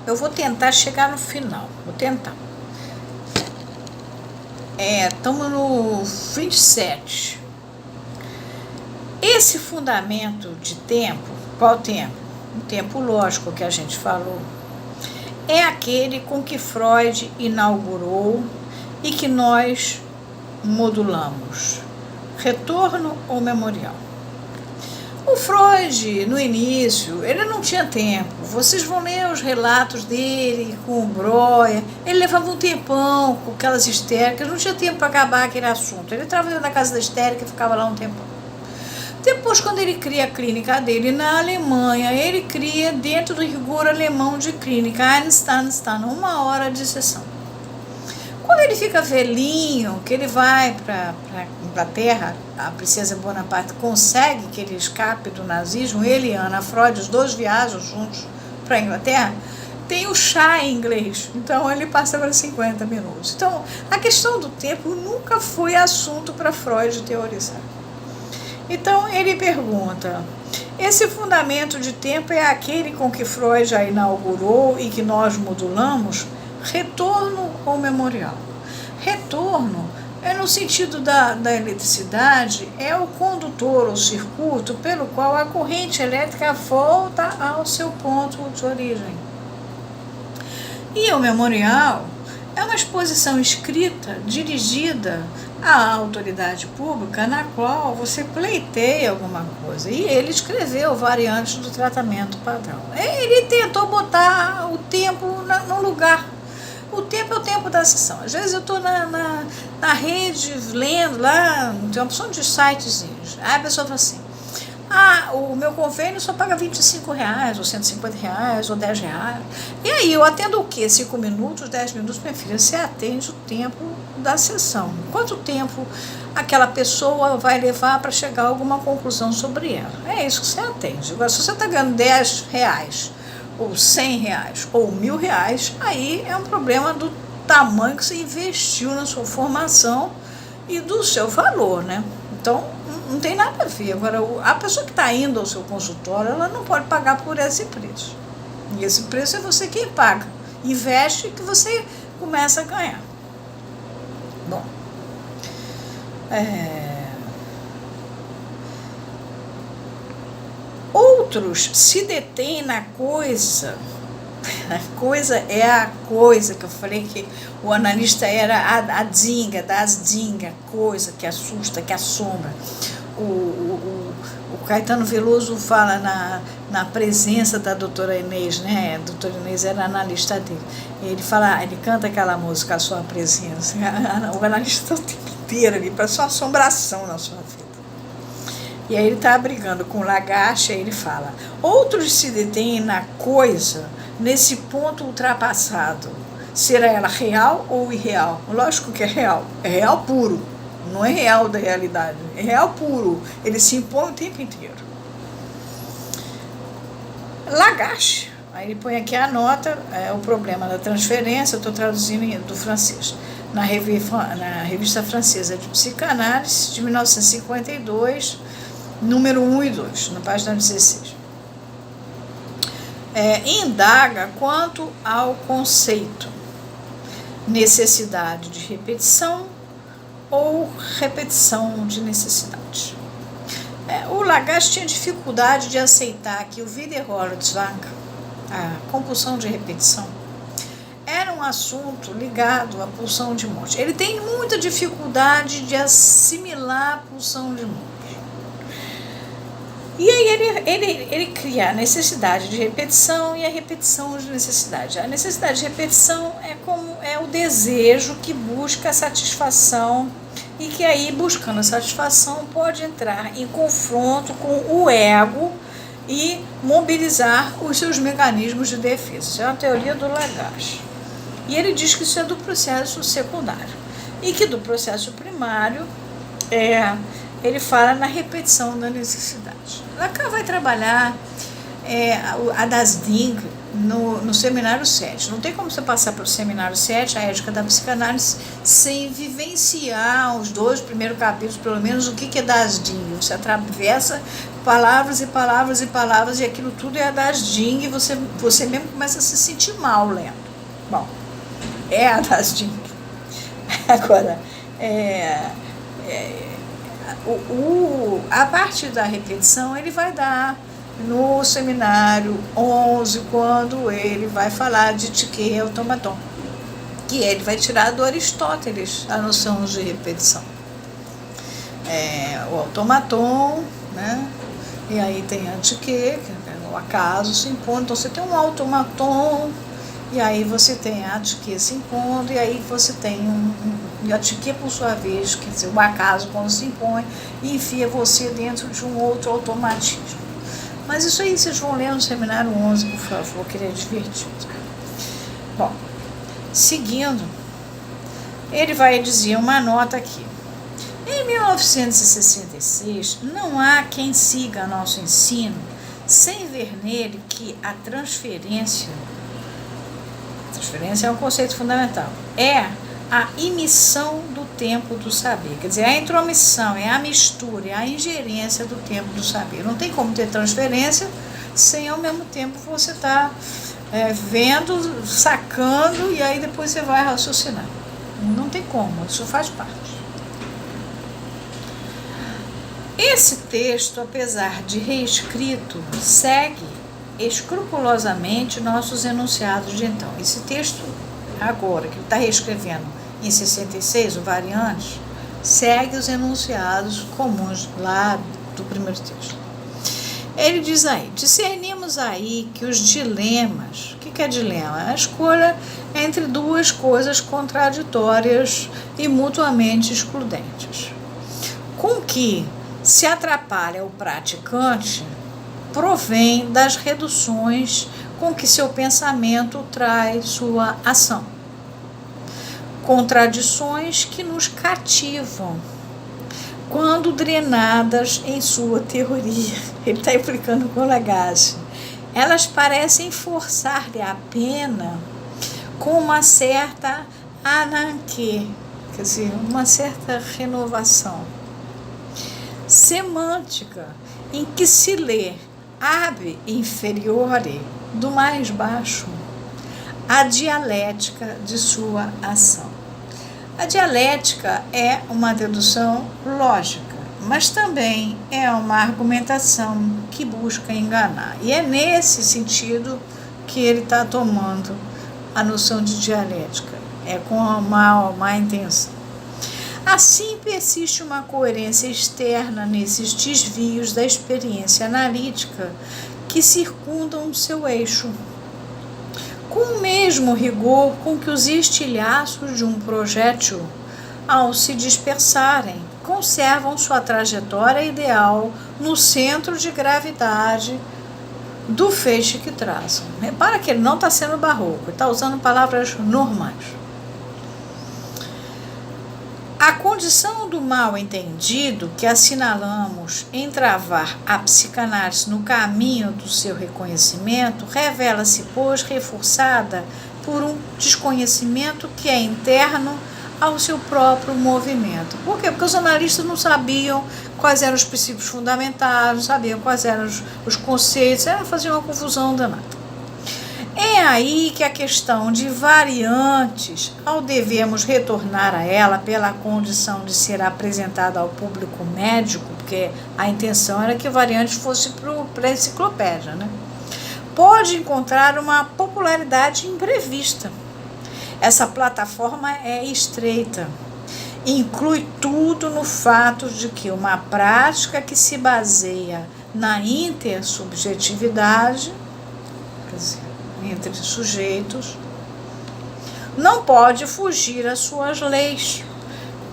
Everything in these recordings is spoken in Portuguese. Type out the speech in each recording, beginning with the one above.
eu vou tentar chegar no final, vou tentar. Estamos no 27. Esse fundamento de tempo, qual tempo? O tempo lógico que a gente falou, é aquele com que Freud inaugurou e que nós modulamos. Retorno ou memorial? O Freud, no início, ele não tinha tempo. Vocês vão ler os relatos dele com o Breuer. Ele levava um tempão com aquelas histéricas, não tinha tempo para acabar aquele assunto. Ele entrava dentro da casa da histérica e ficava lá um tempão. Depois, quando ele cria a clínica dele na Alemanha, ele cria dentro do rigor alemão de clínica, Einstein, 1 hora de sessão. Quando ele fica velhinho, que ele vai para a Inglaterra, a princesa Bonaparte consegue que ele escape do nazismo, ele e Ana Freud, os dois viajam juntos para a Inglaterra, tem o chá em inglês, então ele passa para 50 minutos. Então, a questão do tempo nunca foi assunto para Freud teorizar. Então, ele pergunta, esse fundamento de tempo é aquele com que Freud já inaugurou e que nós modulamos? Retorno ou memorial? Retorno é no sentido da eletricidade, é o condutor ou circuito pelo qual a corrente elétrica volta ao seu ponto de origem. E o memorial é uma exposição escrita, dirigida à autoridade pública, na qual você pleiteia alguma coisa. E ele escreveu variantes do tratamento padrão. Ele tentou botar o tempo no lugar. O tempo é o tempo da sessão. Às vezes eu estou na rede lendo lá, tem uma opção de sitezinhos. Aí a pessoa fala assim, o meu convênio só paga R$25, ou R$150, ou R$10. E aí eu atendo o quê? 5 minutos, 10 minutos? Minha filha, você atende o tempo da sessão. Quanto tempo aquela pessoa vai levar para chegar a alguma conclusão sobre ela? É isso que você atende. Agora, se você está ganhando R$10, ou R$100, ou R$1.000, aí é um problema do tamanho que você investiu na sua formação e do seu valor, né? Então, não tem nada a ver. Agora, a pessoa que está indo ao seu consultório, ela não pode pagar por esse preço. E esse preço é você quem paga. Investe que você começa a ganhar. Bom, outros se detêm na coisa. A coisa é a coisa que eu falei que o analista era a dinga, das dinga, coisa que assusta, que assombra. O Caetano Veloso fala na presença da doutora Inês, né? A doutora Inês era analista dele. Ele fala, ele canta aquela música, A Sua Presença. O analista está o tempo inteiro ali, para sua assombração na sua vida. E aí ele está brigando com o Lagache, aí ele fala, outros se detêm na coisa, nesse ponto ultrapassado. Será ela real ou irreal? Lógico que é real puro, não é real da realidade, é real puro, ele se impõe o tempo inteiro. Lagache, aí ele põe aqui a nota, o problema da transferência, eu estou traduzindo do francês, na revista francesa de psicanálise, de 1952, número 1 e 2, na página 16. Indaga quanto ao conceito, necessidade de repetição ou repetição de necessidade. O Lagache tinha dificuldade de aceitar que o Wiederholzwang, a compulsão de repetição, era um assunto ligado à pulsão de morte. Ele tem muita dificuldade de assimilar a pulsão de morte. E aí ele cria a necessidade de repetição e a repetição de necessidade. A necessidade de repetição é o desejo que busca a satisfação e que aí, buscando a satisfação, pode entrar em confronto com o ego e mobilizar os seus mecanismos de defesa. Isso é uma teoria do Lagache. E ele diz que isso é do processo secundário e que do processo primário ele fala na repetição da necessidade. Lacan vai trabalhar a das Ding no seminário 7. Não tem como você passar pelo seminário 7, a ética da psicanálise, sem vivenciar os 2 primeiros capítulos, pelo menos, o que é das Ding. Você atravessa palavras e palavras e palavras, e aquilo tudo é a das Ding, e você mesmo começa a se sentir mal lendo. Bom, é a das Ding. Agora, a parte da repetição ele vai dar no seminário 11, quando ele vai falar de Tike e automaton, que ele vai tirar do Aristóteles a noção de repetição. O automaton, né? E aí tem a Tike, que o acaso se impondo. Então você tem um automaton, e aí você tem a Tike se impondo, e aí você tem a Tike, por sua vez, quer dizer, o acaso quando se impõe, e enfia você dentro de um outro automatismo. Mas isso aí vocês vão ler no seminário 11, por favor, que ele é divertido. Bom, seguindo, ele vai dizer uma nota aqui. Em 1966, não há quem siga nosso ensino sem ver nele que a transferência é um conceito fundamental, é a imissão do tempo do saber. Quer dizer, a intromissão, é a mistura, é a ingerência do tempo do saber. Não tem como ter transferência sem, ao mesmo tempo, você estar vendo, sacando, e aí depois você vai raciocinar. Não tem como, isso faz parte. Esse texto, apesar de reescrito, segue escrupulosamente nossos enunciados de então. Esse texto, agora, que ele está reescrevendo em 66, o Variantes, segue os enunciados comuns lá do primeiro texto. Ele diz aí, discernimos aí que os dilemas, o que é dilema? A escolha entre duas coisas contraditórias e mutuamente excludentes, com que se atrapalha o praticante, provém das reduções com que seu pensamento traz sua ação. Contradições que nos cativam, quando drenadas em sua teoria. Ele está implicando com Lagasse. Elas parecem forçar-lhe a pena com uma certa ananque, quer dizer, uma certa renovação semântica, em que se lê ab inferiore, do mais baixo, a dialética de sua ação. A dialética é uma dedução lógica, mas também é uma argumentação que busca enganar. E é nesse sentido que ele está tomando a noção de dialética, é com a má intenção. Assim, persiste uma coerência externa nesses desvios da experiência analítica que circundam seu eixo, com o mesmo rigor com que os estilhaços de um projétil, ao se dispersarem, conservam sua trajetória ideal no centro de gravidade do feixe que traçam. Repara que ele não está sendo barroco, ele está usando palavras normais. A condição do mal entendido que assinalamos em travar a psicanálise no caminho do seu reconhecimento revela-se, pois, reforçada por um desconhecimento que é interno ao seu próprio movimento. Por quê? Porque os analistas não sabiam quais eram os princípios fundamentais, não sabiam quais eram os conceitos, faziam uma confusão danada. É aí que a questão de variantes, ao devermos retornar a ela pela condição de ser apresentada ao público médico, porque a intenção era que variantes fosse para a enciclopédia, né? Pode encontrar uma popularidade imprevista. Essa plataforma é estreita, inclui tudo no fato de que uma prática que se baseia na intersubjetividade, quer dizer, entre sujeitos, não pode fugir às suas leis,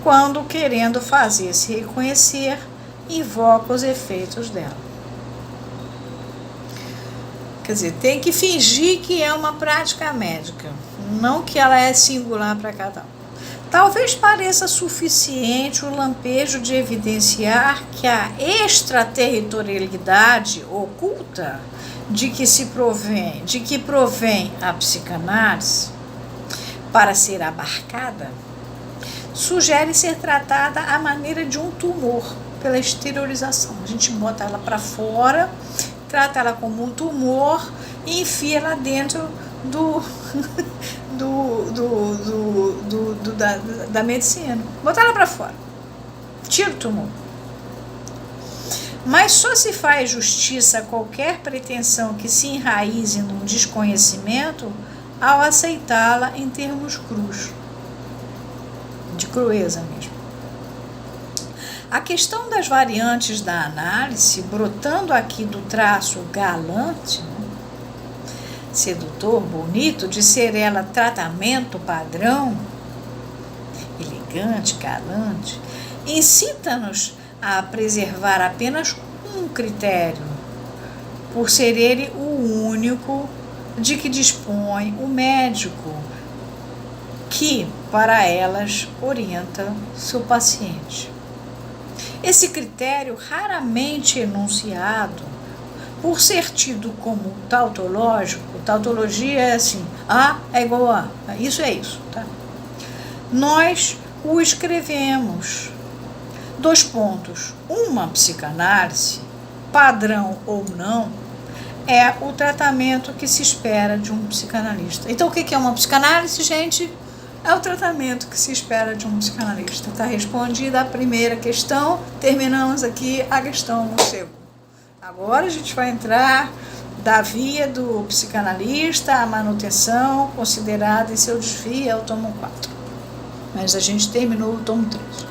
quando, querendo fazer-se reconhecer, invoca os efeitos dela. Quer dizer, tem que fingir que é uma prática médica, não que ela é singular para cada um. Talvez pareça suficiente o lampejo de evidenciar que a extraterritorialidade oculta de que provém a psicanálise para ser abarcada, sugere ser tratada à maneira de um tumor, pela exteriorização. A gente bota ela para fora, trata ela como um tumor e enfia ela dentro da medicina. Botar ela para fora. Tira o tumor. Mas só se faz justiça a qualquer pretensão que se enraize num desconhecimento ao aceitá-la em termos crus, de crueza mesmo. A questão das variantes da análise, brotando aqui do traço galante, sedutor, bonito, de ser ela tratamento padrão, elegante, galante, incita-nos a preservar apenas um critério, por ser ele o único de que dispõe o médico, que, para elas, orienta seu paciente. Esse critério, raramente enunciado, por ser tido como tautológico, tautologia é assim, A é igual a A, isso é isso, tá? Nós o escrevemos. 2 pontos. Uma psicanálise, padrão ou não, é o tratamento que se espera de um psicanalista. Então, o que é uma psicanálise, gente? É o tratamento que se espera de um psicanalista. Está respondida a primeira questão, terminamos aqui a questão no segundo. Agora a gente vai entrar da via do psicanalista, a manutenção considerada em seu desvio, é o tomo 4. Mas a gente terminou o tomo 3.